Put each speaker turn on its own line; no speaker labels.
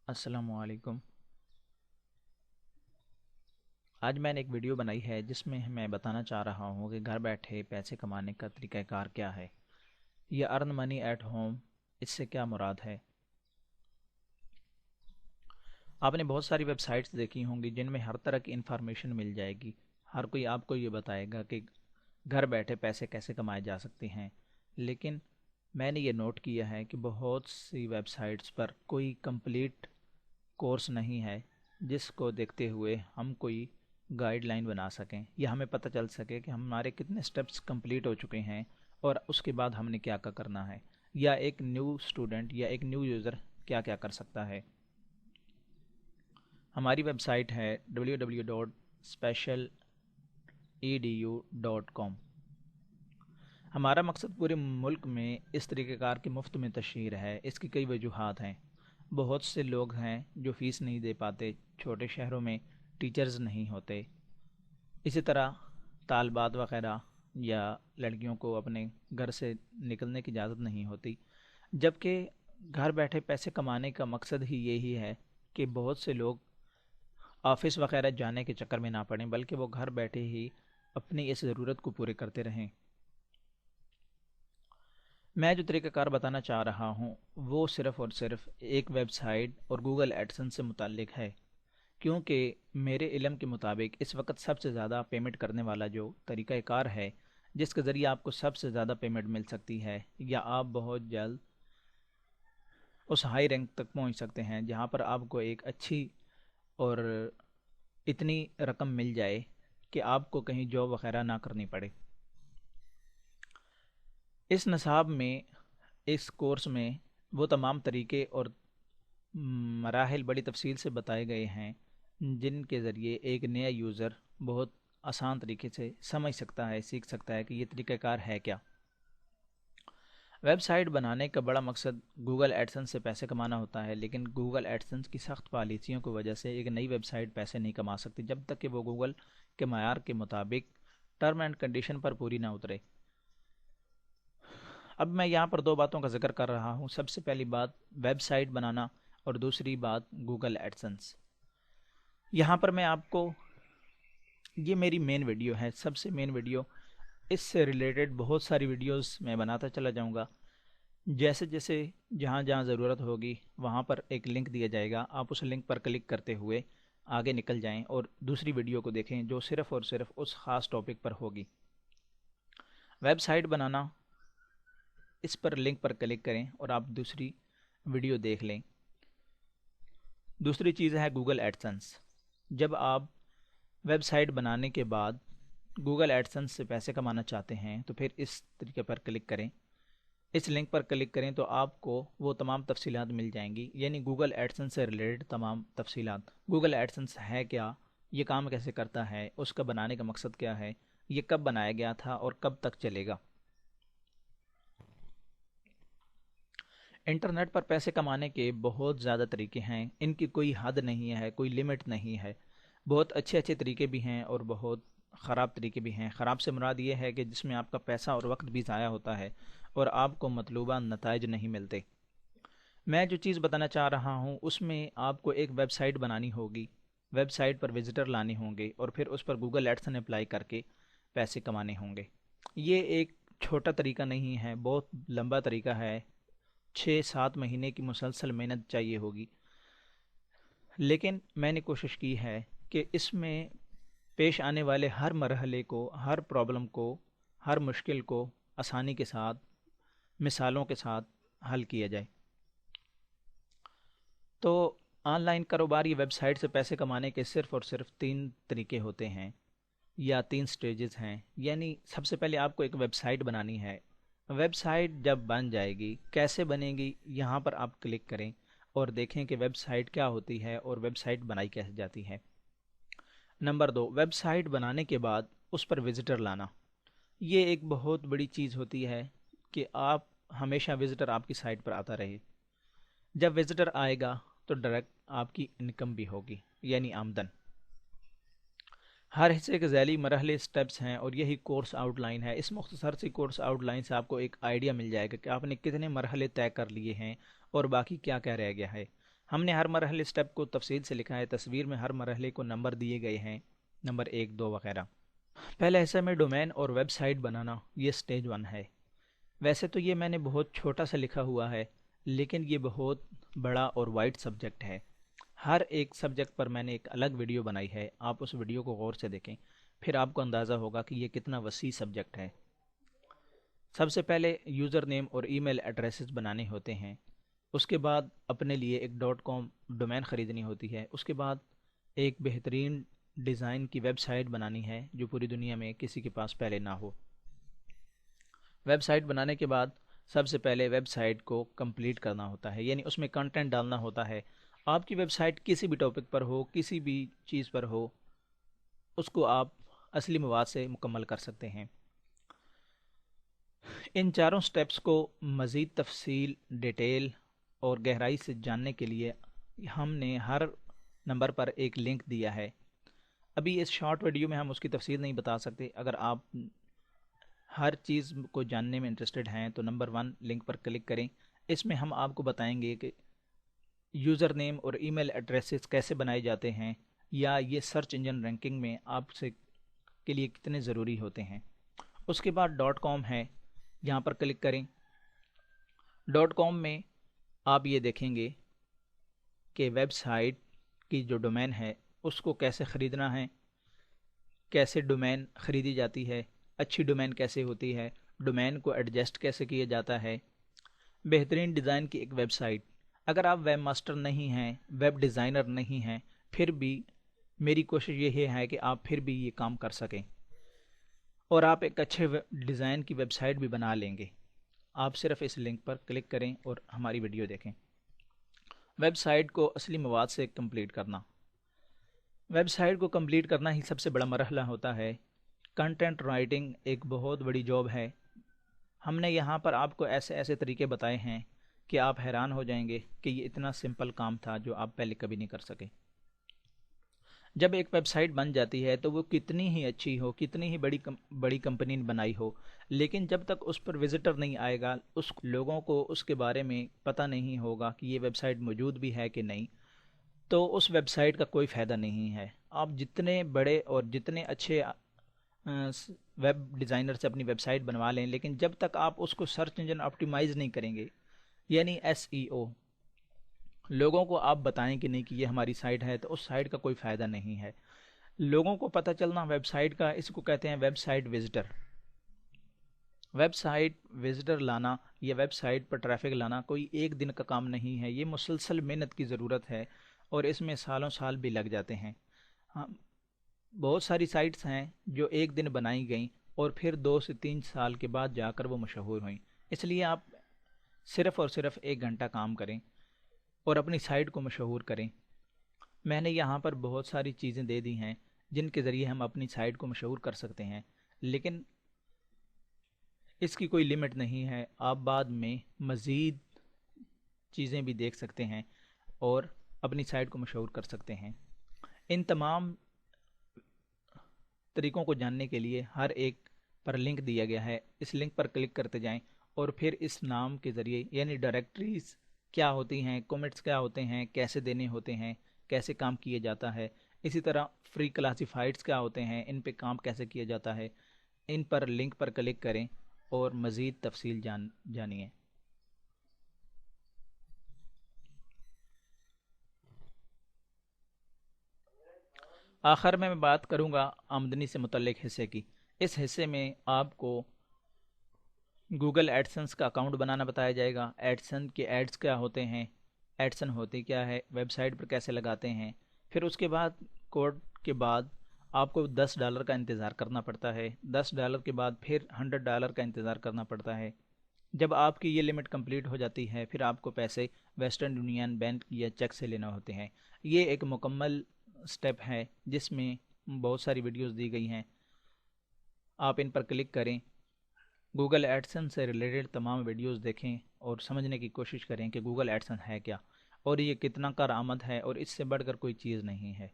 السلام علیکم۔ آج میں نے ایک ویڈیو بنائی ہے جس میں میں بتانا چاہ رہا ہوں کہ گھر بیٹھے پیسے کمانے کا طریقہ کار کیا ہے یا ارن منی ایٹ ہوم، اس سے کیا مراد ہے۔ آپ نے بہت ساری ویب سائٹس دیکھی ہوں گی جن میں ہر طرح کی انفارمیشن مل جائے گی۔ ہر کوئی آپ کو یہ بتائے گا کہ گھر بیٹھے پیسے کیسے کمائے جا سکتے ہیں، لیکن میں نے یہ نوٹ کیا ہے کہ بہت سی ویب سائٹس پر کوئی کمپلیٹ کورس نہیں ہے جس کو دیکھتے ہوئے ہم کوئی گائیڈ لائن بنا سکیں یا ہمیں پتہ چل سکے کہ ہمارے کتنے سٹیپس کمپلیٹ ہو چکے ہیں اور اس کے بعد ہم نے کیا کیا کرنا ہے، یا ایک نیو اسٹوڈنٹ یا ایک نیو یوزر کیا کیا کر سکتا ہے۔ ہماری ویب سائٹ ہے www.specialedu.com۔ ہمارا مقصد پورے ملک میں اس طریقہ کار کی مفت میں تشہیر ہے۔ اس کی کئی وجوہات ہیں۔ بہت سے لوگ ہیں جو فیس نہیں دے پاتے، چھوٹے شہروں میں ٹیچرز نہیں ہوتے، اسی طرح طالبات وغیرہ یا لڑکیوں کو اپنے گھر سے نکلنے کی اجازت نہیں ہوتی، جبکہ گھر بیٹھے پیسے کمانے کا مقصد ہی یہی ہے کہ بہت سے لوگ آفس وغیرہ جانے کے چکر میں نہ پڑیں، بلکہ وہ گھر بیٹھے ہی اپنی اس ضرورت کو پورے کرتے رہیں۔ میں جو طریقہ کار بتانا چاہ رہا ہوں وہ صرف اور صرف ایک ویب سائٹ اور گوگل ایڈسنس سے متعلق ہے، کیونکہ میرے علم کے مطابق اس وقت سب سے زیادہ پیمنٹ کرنے والا جو طریقہ کار ہے، جس کے ذریعے آپ کو سب سے زیادہ پیمنٹ مل سکتی ہے یا آپ بہت جلد اس ہائی رینک تک پہنچ سکتے ہیں جہاں پر آپ کو ایک اچھی اور اتنی رقم مل جائے کہ آپ کو کہیں جاب وغیرہ نہ کرنی پڑے۔ اس نصاب میں، اس کورس میں وہ تمام طریقے اور مراحل بڑی تفصیل سے بتائے گئے ہیں جن کے ذریعے ایک نیا یوزر بہت آسان طریقے سے سمجھ سکتا ہے، سیکھ سکتا ہے کہ یہ طریقہ کار ہے کیا۔ ویب سائٹ بنانے کا بڑا مقصد گوگل ایڈسنس سے پیسے کمانا ہوتا ہے، لیکن گوگل ایڈسنس کی سخت پالیسیوں کی وجہ سے ایک نئی ویب سائٹ پیسے نہیں کما سکتی جب تک کہ وہ گوگل کے معیار کے مطابق ٹرم اینڈ کنڈیشن پر پوری نہ اترے۔ اب میں یہاں پر دو باتوں کا ذکر کر رہا ہوں۔ سب سے پہلی بات ویب سائٹ بنانا اور دوسری بات گوگل ایڈسنس۔ یہاں پر میں آپ کو، یہ میری مین ویڈیو ہے، سب سے مین ویڈیو، اس سے ریلیٹڈ بہت ساری ویڈیوز میں بناتا چلا جاؤں گا۔ جیسے جیسے جہاں جہاں ضرورت ہوگی وہاں پر ایک لنک دیا جائے گا، آپ اس لنک پر کلک کرتے ہوئے آگے نکل جائیں اور دوسری ویڈیو کو دیکھیں جو صرف اور صرف اس خاص ٹاپک پر ہوگی۔ ویب سائٹ بنانا، اس پر لنک پر کلک کریں اور آپ دوسری ویڈیو دیکھ لیں۔ دوسری چیز ہے گوگل ایڈسنس۔ جب آپ ویب سائٹ بنانے کے بعد گوگل ایڈسنس سے پیسے کمانا چاہتے ہیں تو پھر اس طریقے پر کلک کریں، اس لنک پر کلک کریں تو آپ کو وہ تمام تفصیلات مل جائیں گی، یعنی گوگل ایڈسنس سے ریلیٹڈ تمام تفصیلات۔ گوگل ایڈسنس ہے کیا، یہ کام کیسے کرتا ہے، اس کا بنانے کا مقصد کیا ہے، یہ کب بنایا گیا تھا اور کب تک چلے گا۔ انٹرنیٹ پر پیسے کمانے کے بہت زیادہ طریقے ہیں، ان کی کوئی حد نہیں ہے، کوئی لمٹ نہیں ہے۔ بہت اچھے اچھے طریقے بھی ہیں اور بہت خراب طریقے بھی ہیں۔ خراب سے مراد یہ ہے کہ جس میں آپ کا پیسہ اور وقت بھی ضائع ہوتا ہے اور آپ کو مطلوبہ نتائج نہیں ملتے۔ میں جو چیز بتانا چاہ رہا ہوں اس میں آپ کو ایک ویب سائٹ بنانی ہوگی، ویب سائٹ پر وزٹر لانے ہوں گے اور پھر اس پر گوگل ایڈسن اپلائی کر کے پیسے کمانے ہوں گے۔ یہ ایک چھوٹا طریقہ نہیں ہے، بہت لمبا طریقہ ہے، 6-7 مہینے کی مسلسل محنت چاہیے ہوگی، لیکن میں نے کوشش کی ہے کہ اس میں پیش آنے والے ہر مرحلے کو، ہر پرابلم کو، ہر مشکل کو آسانی کے ساتھ، مثالوں کے ساتھ حل کیا جائے۔ تو آن لائن کاروبار یا ویب سائٹ سے پیسے کمانے کے صرف اور صرف 3 طریقے ہوتے ہیں یا 3 سٹیجز ہیں۔ یعنی سب سے پہلے آپ کو ایک ویب سائٹ بنانی ہے۔ ویب سائٹ جب بن جائے گی، کیسے بنے گی، یہاں پر آپ کلک کریں اور دیکھیں کہ ویب سائٹ کیا ہوتی ہے اور ویب سائٹ بنائی کیسے جاتی ہے۔ نمبر 2، ویب سائٹ بنانے کے بعد اس پر وزٹر لانا۔ یہ ایک بہت بڑی چیز ہوتی ہے کہ آپ ہمیشہ وزٹر آپ کی سائٹ پر آتا رہے۔ جب وزٹر آئے گا تو ڈائریکٹ آپ کی انکم بھی ہوگی، یعنی آمدن۔ ہر حصے کے ذیلی مرحلے سٹیپس ہیں اور یہی کورس آؤٹ لائن ہے۔ اس مختصر سی کورس آؤٹ لائن سے آپ کو ایک آئیڈیا مل جائے گا کہ آپ نے کتنے مرحلے طے کر لیے ہیں اور باقی کیا کیا رہ گیا ہے۔ ہم نے ہر مرحلے اسٹیپ کو تفصیل سے لکھا ہے، تصویر میں ہر مرحلے کو نمبر دیے گئے ہیں، نمبر 1 2 وغیرہ۔ پہلے حصے میں ڈومین اور ویب سائٹ بنانا، یہ سٹیج 1 ہے۔ ویسے تو یہ میں نے بہت چھوٹا سا لکھا ہوا ہے، لیکن یہ بہت بڑا اور وائڈ سبجیکٹ ہے۔ ہر ایک سبجیکٹ پر میں نے ایک الگ ویڈیو بنائی ہے، آپ اس ویڈیو کو غور سے دیکھیں، پھر آپ کو اندازہ ہوگا کہ یہ کتنا وسیع سبجیکٹ ہے۔ سب سے پہلے یوزر نیم اور ای میل ایڈریسز بنانے ہوتے ہیں، اس کے بعد اپنے لیے ایک .com ڈومین خریدنی ہوتی ہے، اس کے بعد ایک بہترین ڈیزائن کی ویب سائٹ بنانی ہے جو پوری دنیا میں کسی کے پاس پہلے نہ ہو۔ ویب سائٹ بنانے کے بعد سب سے پہلے ویب سائٹ کو کمپلیٹ کرنا ہوتا ہے، یعنی اس میں کنٹینٹ ڈالنا ہوتا ہے۔ آپ کی ویب سائٹ کسی بھی ٹاپک پر ہو، کسی بھی چیز پر ہو، اس کو آپ اصلی مواد سے مکمل کر سکتے ہیں۔ ان چاروں سٹیپس کو مزید تفصیل، ڈیٹیل اور گہرائی سے جاننے کے لیے ہم نے ہر نمبر پر ایک لنک دیا ہے۔ ابھی اس شارٹ ویڈیو میں ہم اس کی تفصیل نہیں بتا سکتے۔ اگر آپ ہر چیز کو جاننے میں انٹرسٹڈ ہیں تو نمبر 1 لنک پر کلک کریں۔ اس میں ہم آپ کو بتائیں گے کہ یوزر نیم اور ای میل ایڈریسز کیسے بنائے جاتے ہیں، یا یہ سرچ انجن رینکنگ میں آپ سے کے لیے کتنے ضروری ہوتے ہیں۔ اس کے بعد .com ہے، یہاں پر کلک کریں۔ .com میں آپ یہ دیکھیں گے کہ ویب سائٹ کی جو ڈومین ہے اس کو کیسے خریدنا ہے، کیسے ڈومین خریدی جاتی ہے، اچھی ڈومین کیسے ہوتی ہے، ڈومین کو ایڈجسٹ کیسے کیا جاتا ہے، بہترین ڈیزائن کی ایک ویب سائٹ۔ اگر آپ ویب ماسٹر نہیں ہیں، ویب ڈیزائنر نہیں ہیں، پھر بھی میری کوشش یہ ہے کہ آپ پھر بھی یہ کام کر سکیں اور آپ ایک اچھے ڈیزائن کی ویب سائٹ بھی بنا لیں گے۔ آپ صرف اس لنک پر کلک کریں اور ہماری ویڈیو دیکھیں۔ ویب سائٹ کو اصلی مواد سے کمپلیٹ کرنا۔ ویب سائٹ کو کمپلیٹ کرنا ہی سب سے بڑا مرحلہ ہوتا ہے۔ کنٹینٹ رائٹنگ ایک بہت بڑی جاب ہے۔ ہم نے یہاں پر آپ کو ایسے ایسے طریقے بتائے ہیں کہ آپ حیران ہو جائیں گے کہ یہ اتنا سمپل کام تھا جو آپ پہلے کبھی نہیں کر سکے۔ جب ایک ویب سائٹ بن جاتی ہے تو وہ کتنی ہی اچھی ہو، کتنی ہی بڑی کمپنی نے بنائی ہو، لیکن جب تک اس پر وزٹر نہیں آئے گا، اس لوگوں کو اس کے بارے میں پتہ نہیں ہوگا کہ یہ ویب سائٹ موجود بھی ہے کہ نہیں، تو اس ویب سائٹ کا کوئی فائدہ نہیں ہے۔ آپ جتنے بڑے اور جتنے اچھے ویب ڈیزائنر سے اپنی ویب سائٹ بنوا لیں، لیکن جب تک آپ اس کو سرچ انجن آپٹیمائز نہیں کریں گے، یعنی SEO، لوگوں کو آپ بتائیں کہ نہیں کہ یہ ہماری سائٹ ہے، تو اس سائٹ کا کوئی فائدہ نہیں ہے۔ لوگوں کو پتہ چلنا ویب سائٹ کا، اس کو کہتے ہیں website visitor. Website visitor لانا یا ویب سائٹ پر ٹریفک لانا کوئی ایک دن کا کام نہیں ہے، یہ مسلسل محنت کی ضرورت ہے اور اس میں سالوں سال بھی لگ جاتے ہیں۔ بہت ساری سائٹس ہیں جو ایک دن بنائی گئیں اور پھر 2 سے 3 سال کے بعد جا کر وہ مشہور ہوئیں۔ اس لیے آپ صرف اور صرف 1 گھنٹہ کام کریں اور اپنی سائٹ کو مشہور کریں۔ میں نے یہاں پر بہت ساری چیزیں دے دی ہیں جن کے ذریعے ہم اپنی سائٹ کو مشہور کر سکتے ہیں، لیکن اس کی کوئی لمٹ نہیں ہے۔ آپ بعد میں مزید چیزیں بھی دیکھ سکتے ہیں اور اپنی سائٹ کو مشہور کر سکتے ہیں۔ ان تمام طریقوں کو جاننے کے لیے ہر ایک پر لنک دیا گیا ہے، اس لنک پر کلک کرتے جائیں اور پھر اس نام کے ذریعے، یعنی ڈائریکٹریز کیا ہوتی ہیں، کمنٹس کیا ہوتے ہیں، کیسے دینے ہوتے ہیں، کیسے کام کیا جاتا ہے، اسی طرح فری کلاسیفائڈس کیا ہوتے ہیں، ان پہ کام کیسے کیا جاتا ہے، ان پر لنک پر کلک کریں اور مزید تفصیل جانیے۔ آخر میں بات کروں گا آمدنی سے متعلق حصے کی۔ اس حصے میں آپ کو گوگل ایڈسنس کا اکاؤنٹ بنانا بتایا جائے گا، ایڈسن کے ایڈس کیا ہوتے ہیں، ایڈسن ہوتی کیا ہے، ویب سائٹ پر کیسے لگاتے ہیں، پھر اس کے بعد کوڈ کے بعد آپ کو $10 کا انتظار کرنا پڑتا ہے، $10 کے بعد پھر $100 کا انتظار کرنا پڑتا ہے۔ جب آپ کی یہ لمٹ کمپلیٹ ہو جاتی ہے پھر آپ کو پیسے ویسٹرن یونین بینک یا چیک سے لینا ہوتے ہیں۔ یہ ایک مکمل سٹیپ ہے جس میں بہت ساری ویڈیوز دی گئی ہیں، آپ ان پر کلک کریں، گوگل ایڈسن سے ریلیٹڈ تمام ویڈیوز دیکھیں اور سمجھنے کی کوشش کریں کہ گوگل ایڈسن ہے کیا اور یہ کتنا کارآمد ہے اور اس سے بڑھ کر کوئی چیز نہیں ہے۔